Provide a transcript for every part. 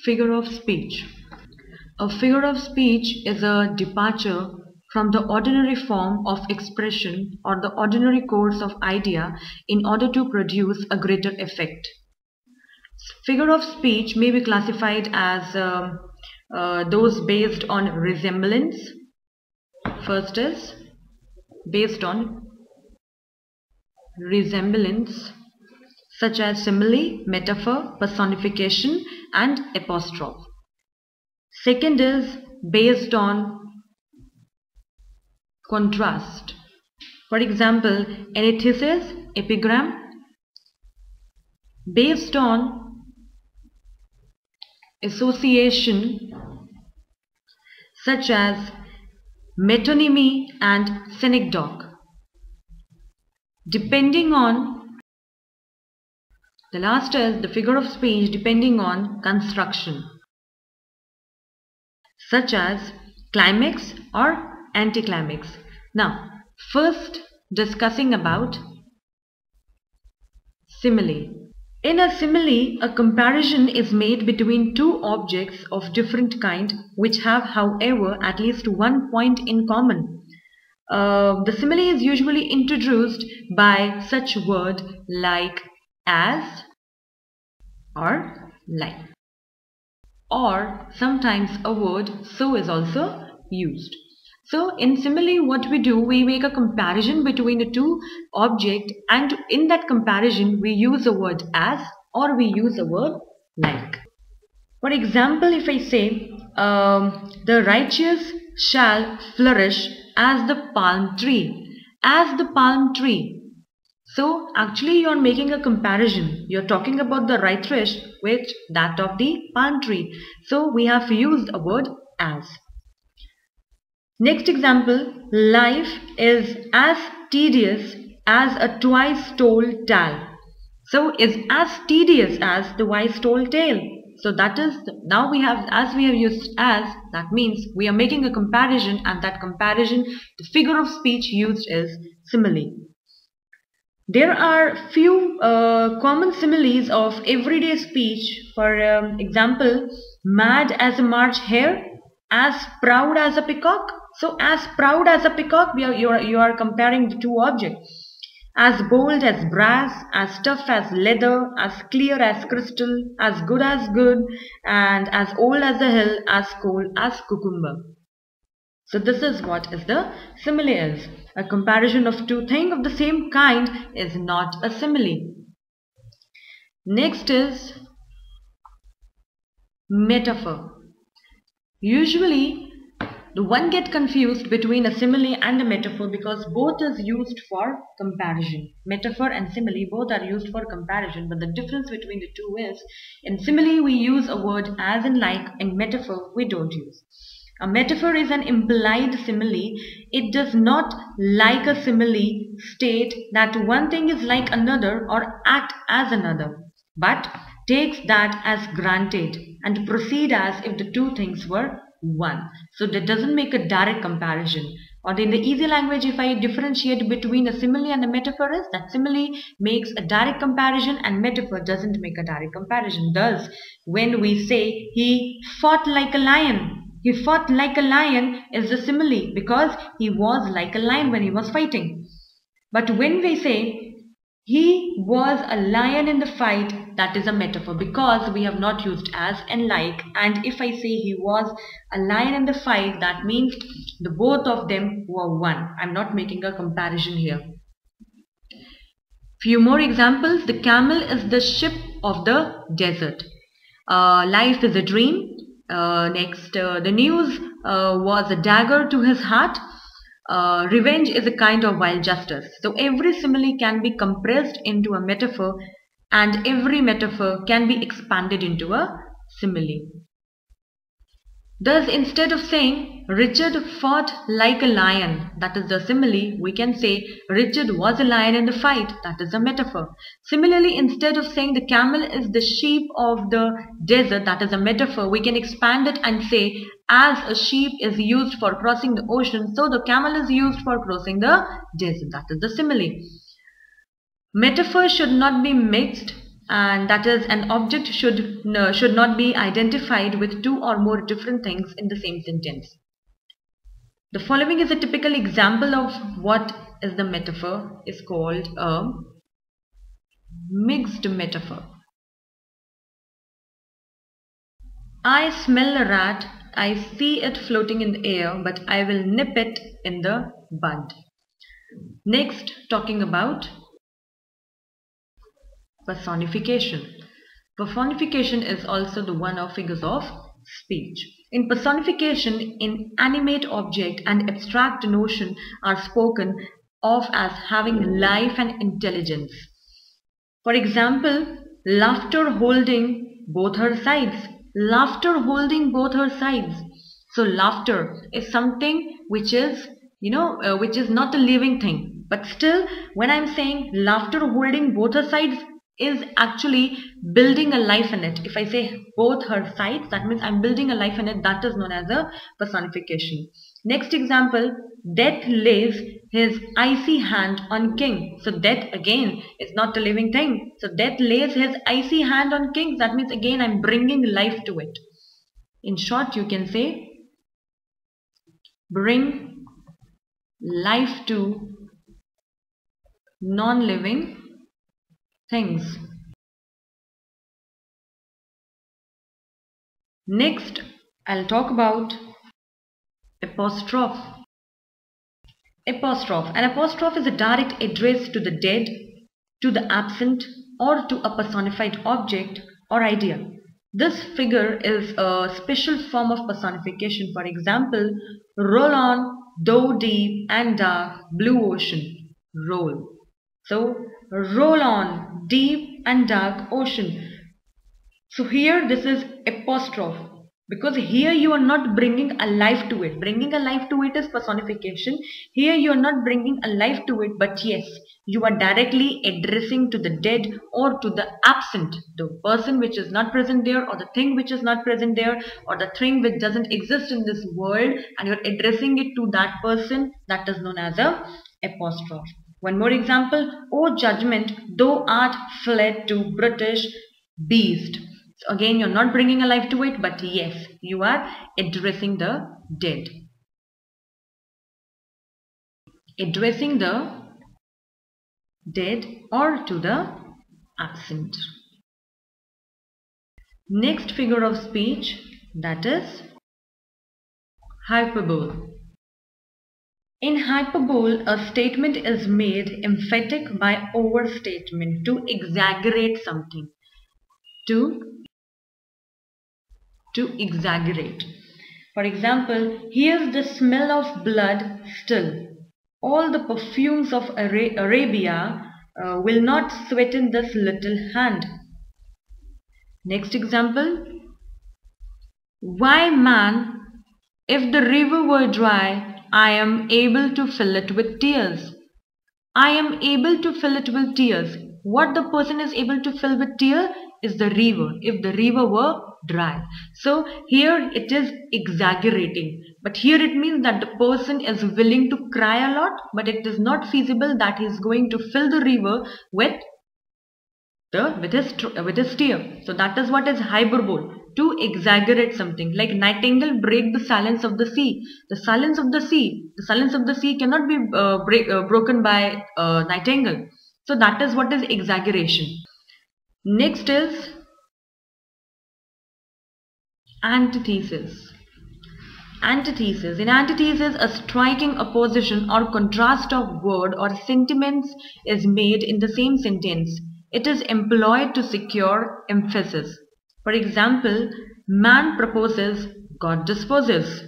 Figure of speech. A figure of speech is a departure from the ordinary form of expression or the ordinary course of idea in order to produce a greater effect. Figure of speech may be classified as those based on resemblance. First is based on resemblance, such as simile, metaphor, personification, and apostrophe. Second is based on contrast. For example, antithesis, epigram, based on association, such as metonymy and synecdoche. Depending on, the last is the figure of speech depending on construction, such as climax or anticlimax. Now, first discussing about simile. In a simile, a comparison is made between two objects of different kind which have, however, at least one point in common. The simile is usually introduced by such word like as or like, or sometimes a word so is also used. So in simile, what we do, we make a comparison between the two objects, and in that comparison we use the word as or we use the word like. For example, if I say the righteous shall flourish as the palm tree, as the palm tree. So actually you are making a comparison. You are talking about the righteous with that of the palm tree. So we have used a word as. Next example, life is as tedious as a twice told tale. So is as tedious as the twice told tale. So that is, now we have, as we have used as, that means we are making a comparison, and that comparison, the figure of speech used is simile. There are few common similes of everyday speech. For example, mad as a March hare, as proud as a peacock. So as proud as a peacock, you are comparing the two objects. As bold as brass, as tough as leather, as clear as crystal, as good, and as old as the hill, as cold as cucumber. So this is what is the simile is. A comparison of two things of the same kind is not a simile. Next is metaphor. Usually the one get confused between a simile and a metaphor because both is used for comparison. Metaphor and simile both are used for comparison, but the difference between the two is, in simile we use a word as and like, in metaphor we don't use. A metaphor is an implied simile. It does not, like a simile, state that one thing is like another or act as another, but takes that as granted and proceed as if the two things were one. So that doesn't make a direct comparison. Or in the easy language, if I differentiate between a simile and a metaphor, is that simile makes a direct comparison and metaphor doesn't make a direct comparison. Thus, when we say he fought like a lion, he fought like a lion is the simile because he was like a lion when he was fighting. But when we say he was a lion in the fight, that is a metaphor because we have not used as and like. And if I say he was a lion in the fight, that means the both of them were one. I'm not making a comparison here. Few more examples. The camel is the ship of the desert. Life is a dream. Next, the news was a dagger to his heart. Revenge is a kind of wild justice. So every simile can be compressed into a metaphor, and every metaphor can be expanded into a simile. Thus, instead of saying Richard fought like a lion, that is the simile, we can say Richard was a lion in the fight, that is a metaphor. Similarly, instead of saying the camel is the sheep of the desert, that is a metaphor, we can expand it and say as a sheep is used for crossing the ocean, so the camel is used for crossing the desert, that is the simile. Metaphor should not be mixed and that is an object should not be identified with two or more different things in the same sentence. The following is a typical example of what is the metaphor is called a mixed metaphor. I smell a rat, I see it floating in the air, but I will nip it in the bud. Next, talking about personification. Personification is also the one of figures of speech. In personification, inanimate object and abstract notion are spoken of as having life and intelligence. For example, laughter holding both her sides. Laughter holding both her sides. So laughter is something which is, which is not a living thing. But still, when I'm saying laughter holding both her sides is actually building a life in it. If I say both her sides, that means I'm building a life in it. That is known as a personification. Next example, Death lays his icy hand on king. So death again is not a living thing. So death lays his icy hand on king. That means again I'm bringing life to it. In short, you can say bring life to non-living things. Next, I'll talk about apostrophe. Apostrophe. An apostrophe is a direct address to the dead, to the absent, or to a personified object or idea. This figure is a special form of personification. For example, roll on, though deep and dark, blue ocean, roll. So, roll on, deep and dark ocean. So here this is apostrophe. Because here you are not bringing a life to it. Bringing a life to it is personification. Here you are not bringing a life to it, but yes, you are directly addressing to the dead or to the absent, the person which is not present there, or the thing which is not present there, or the thing which doesn't exist in this world, and you are addressing it to that person. That is known as a apostrophe. One more example, O judgment, thou art fled to British beast. So again, you're not bringing a life to it, but yes, you are addressing the dead. Addressing the dead or to the absent. Next figure of speech, that is hyperbole. In hyperbole, a statement is made emphatic by overstatement to exaggerate something. To exaggerate. For example, here's the smell of blood still. All the perfumes of Arabia will not sweeten this little hand. Next example. Why man, if the river were dry, I am able to fill it with tears. I am able to fill it with tears. What the person is able to fill with tears is the river, if the river were dry. So here it is exaggerating, but here it means that the person is willing to cry a lot, but it is not feasible that he is going to fill the river with his tear. So that is what is hyperbole, to exaggerate something. Like nightingale break the silence of the sea. The silence of the sea cannot be broken by nightingale. So that is what is exaggeration. Next is antithesis. Antithesis. In antithesis, a striking opposition or contrast of word or sentiments is made in the same sentence. It is employed to secure emphasis. For example, man proposes, God disposes.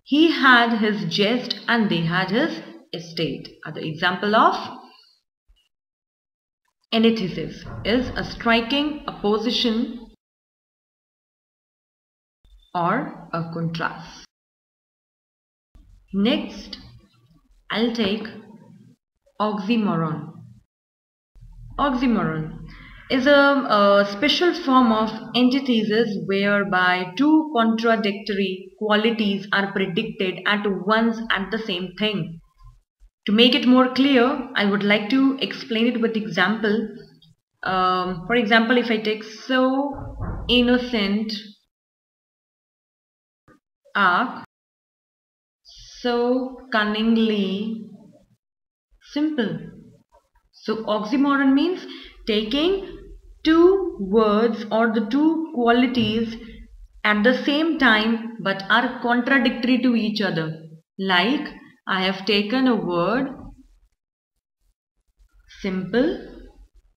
He had his jest and they had his estate. Other example of antithesis is a striking opposition or a contrast. Next, I'll take oxymoron. Oxymoron is a special form of antithesis whereby two contradictory qualities are predicted at once at the same thing. To make it more clear, I would like to explain it with example. For example, if I take so innocent arc, so cunningly simple. So oxymoron means taking two words or the two qualities at the same time but are contradictory to each other. Like I have taken a word simple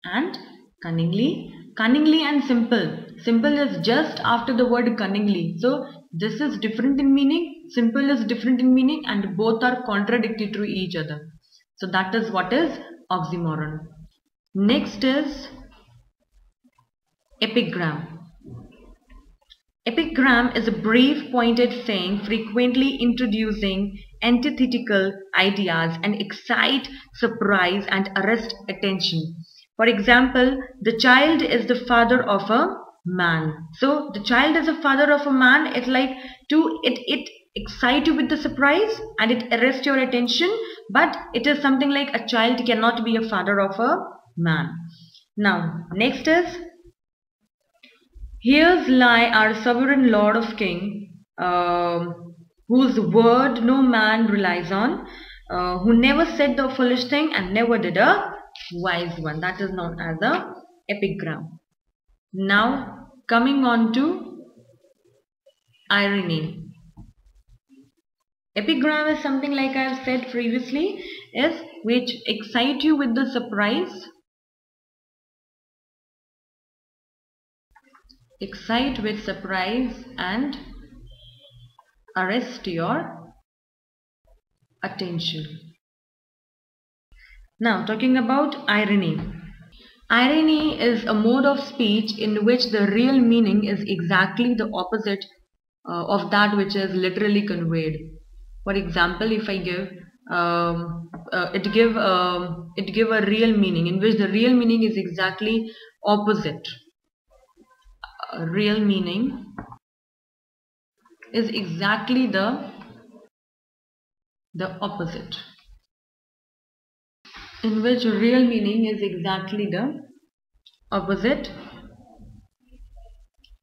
and cunningly. Cunningly and simple. Simple is just after the word cunningly. So this is different in meaning. Simple is different in meaning and both are contradictory to each other. So that is what is oxymoron. Next is epigram. Epigram is a brief pointed saying frequently introducing antithetical ideas and excite, surprise and arrest attention. For example, the child is the father of a man. So the child is the father of a man. It's like it excite you with the surprise and it arrests your attention, but it is something like a child cannot be a father of a man. Now next is here's lie our sovereign lord of king, whose word no man relies on, who never said the foolish thing and never did a wise one. That is known as the epigram. Now coming on to irony. Epigram is something like I have said previously, is which excite you with the surprise, excite with surprise and arrest your attention. Now talking about irony. Irony is a mode of speech in which the real meaning is exactly the opposite of that which is literally conveyed. For example, if I give it give a real meaning in which the real meaning is exactly opposite. Real meaning is exactly the opposite. In which real meaning is exactly the opposite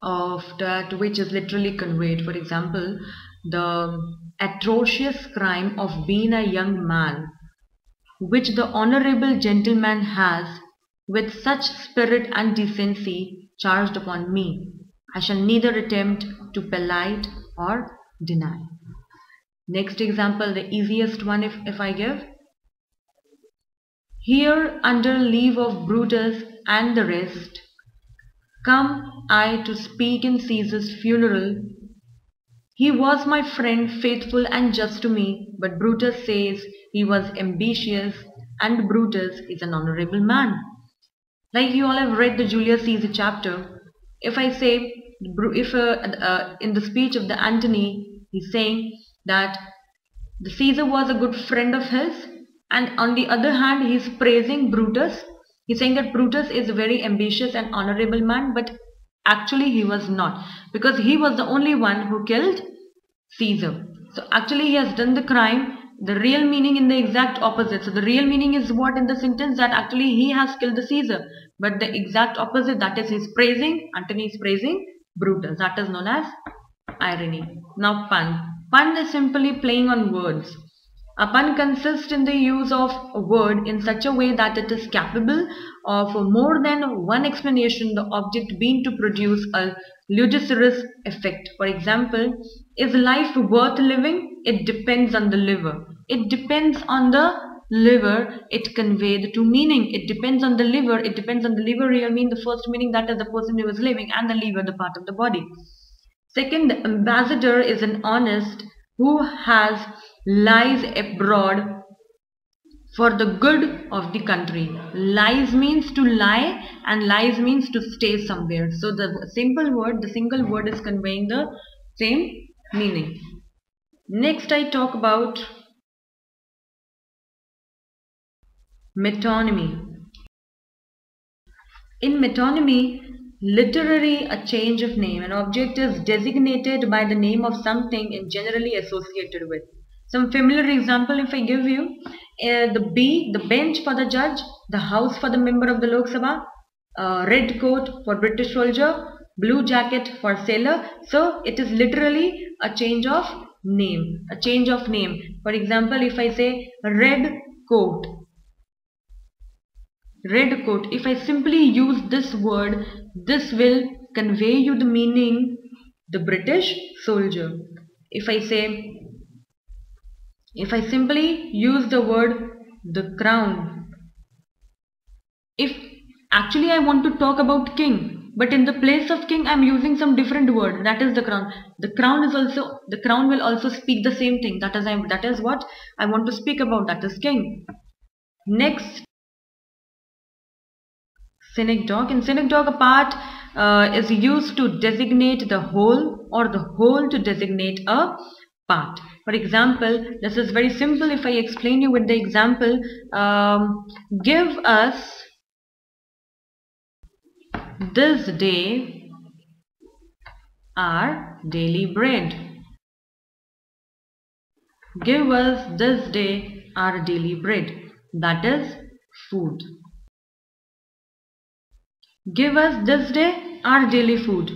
of that which is literally conveyed. For example, the atrocious crime of being a young man, which the honorable gentleman has with such spirit and decency charged upon me, I shall neither attempt to palliate or deny. Next example, the easiest one if I give. Here under leave of Brutus and the rest, come I to speak in Caesar's funeral. He was my friend, faithful and just to me, but Brutus says he was ambitious and Brutus is an honorable man. Like you all have read the Julius Caesar chapter. If I say, if in the speech of the Antony, he's saying that the Caesar was a good friend of his, and on the other hand, he's praising Brutus. He's saying that Brutus is a very ambitious and honorable man, but actually he was not, because he was the only one who killed Caesar. So actually he has done the crime. The real meaning in the exact opposite. So the real meaning is what in the sentence, that actually he has killed the Caesar. But the exact opposite, that is he's praising, Antony is praising Brutus. That is known as irony. Now pun. Pun is simply playing on words. A pun consists in the use of a word in such a way that it is capable of more than one explanation, the object being to produce a ludicrous effect. For example, is life worth living? It depends on the liver. It depends on the liver, it conveyed to meaning. It depends on the liver. It depends on the liver real mean the first meaning, that is the person who is living, and the liver the part of the body. Second, the ambassador is an honest who has lies abroad for the good of the country. Lies means to lie and lies means to stay somewhere. So the single word is conveying the same meaning. Next I talk about metonymy. In metonymy, literally a change of name, an object is designated by the name of something and generally associated with. Some familiar example if I give you, the bench for the judge, the house for the member of the Lok Sabha, red coat for British soldier, blue jacket for sailor. So it is literally a change of name, a change of name. For example, if I say red coat, red coat, if I simply use this word, this will convey you the meaning the British soldier. If I simply use the word the crown, if actually I want to talk about king, but in the place of king I am using some different word, that is the crown. The crown will also speak the same thing. That is what I want to speak about, that is king. Next, synecdoche. In synecdoche, a part is used to designate the whole or the whole to designate a part. For example, this is very simple. If I explain you with the example, give us this day our daily bread. Give us this day our daily bread. That is food. Give us this day our daily food.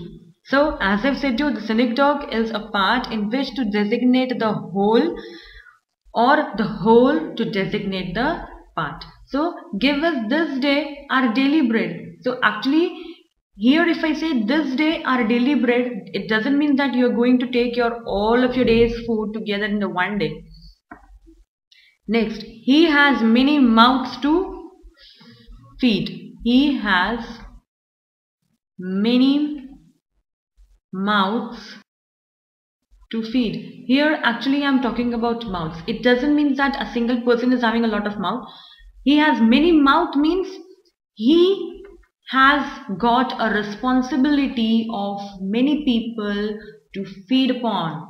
So as I've said to you, the synecdoche is a part in which to designate the whole or the whole to designate the part. So give us this day our daily bread. So actually here if I say this day our daily bread, it doesn't mean that you are going to take all of your day's food together in the one day. Next, he has many mouths to feed. He has many mouths to feed. Here actually I am talking about mouths. It doesn't mean that a single person is having a lot of mouth. He has many mouth means he has got a responsibility of many people to feed upon.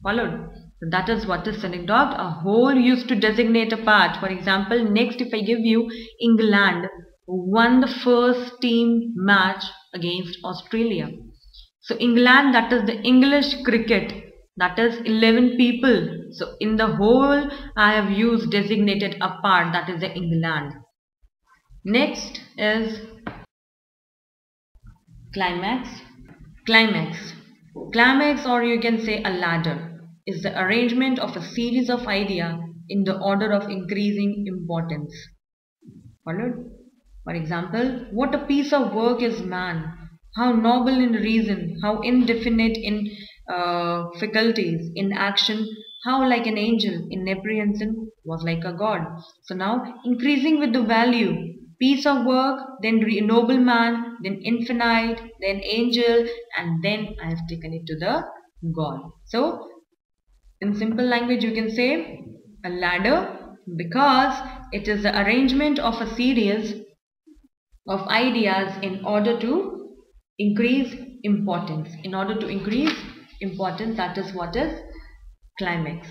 Followed? That is what is synecdoche. A whole used to designate a part. For example, next if I give you, England won the first team match against Australia. So England, that is the English cricket, that is 11 people. So in the whole I have used designated a part, that is the England. Next is climax. Climax, or you can say a ladder, is the arrangement of a series of ideas in the order of increasing importance. Followed? For example, what a piece of work is man, how noble in reason, how indefinite in faculties, in action, how like an angel, in apprehension was like a god. So now increasing with the value, piece of work, then noble man, then infinite, then angel, and then I have taken it to the god. So in simple language you can say a ladder, because it is the arrangement of a series of ideas in order to increase importance. In order to increase importance, that is what is climax.